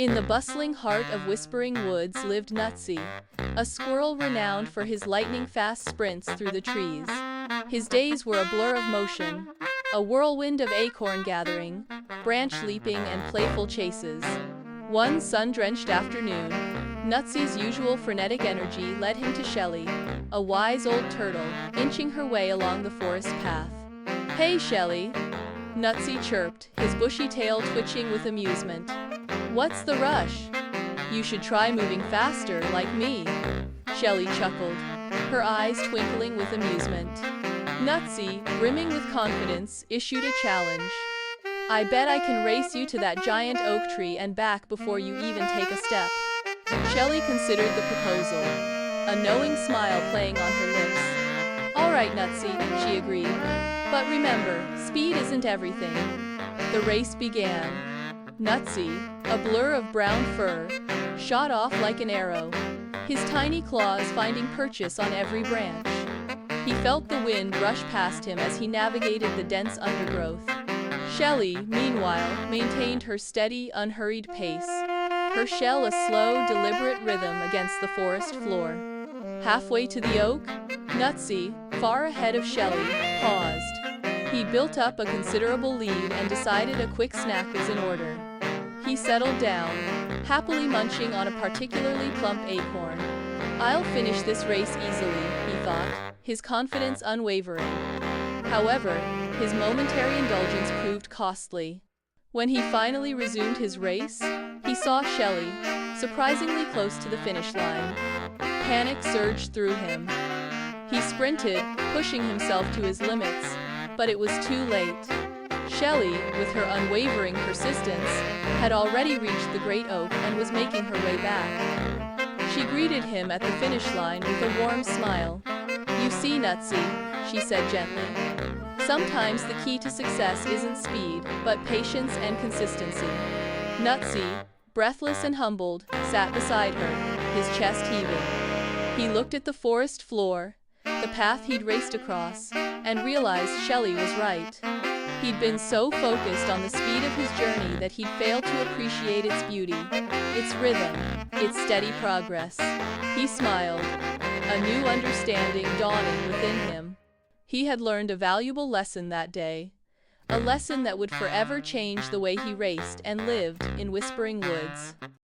In the bustling heart of Whispering Woods lived Nutsy, a squirrel renowned for his lightning-fast sprints through the trees. His days were a blur of motion, a whirlwind of acorn gathering, branch leaping, and playful chases. One sun-drenched afternoon, Nutsy's usual frenetic energy led him to Shelly, a wise old turtle, inching her way along the forest path. "Hey, Shelly," Nutsy chirped, his bushy tail twitching with amusement. "What's the rush? You should try moving faster, like me." Shelly chuckled, her eyes twinkling with amusement. Nutsy, brimming with confidence, issued a challenge. "I bet I can race you to that giant oak tree and back before you even take a step." Shelly considered the proposal, a knowing smile playing on her lips. "All right, Nutsy," she agreed. "But remember, speed isn't everything." The race began. Nutsy, a blur of brown fur, shot off like an arrow, his tiny claws finding purchase on every branch. He felt the wind rush past him as he navigated the dense undergrowth. Shelly, meanwhile, maintained her steady, unhurried pace, her shell a slow, deliberate rhythm against the forest floor. Halfway to the oak, Nutsy, far ahead of Shelly, paused. He built up a considerable lead and decided a quick snack was in order. He settled down, happily munching on a particularly plump acorn. "I'll finish this race easily," he thought, his confidence unwavering. However, his momentary indulgence proved costly. When he finally resumed his race, he saw Shelly, surprisingly close to the finish line. Panic surged through him. He sprinted, pushing himself to his limits, but it was too late. Shelly, with her unwavering persistence, had already reached the great oak and was making her way back. She greeted him at the finish line with a warm smile. "You see, Nutsy," she said gently, "sometimes the key to success isn't speed, but patience and consistency." Nutsy, breathless and humbled, sat beside her, his chest heaving. He looked at the forest floor, the path he'd raced across, and realized Shelly was right. He'd been so focused on the speed of his journey that he'd failed to appreciate its beauty, its rhythm, its steady progress. He smiled, a new understanding dawning within him. He had learned a valuable lesson that day, a lesson that would forever change the way he raced and lived in Whispering Woods.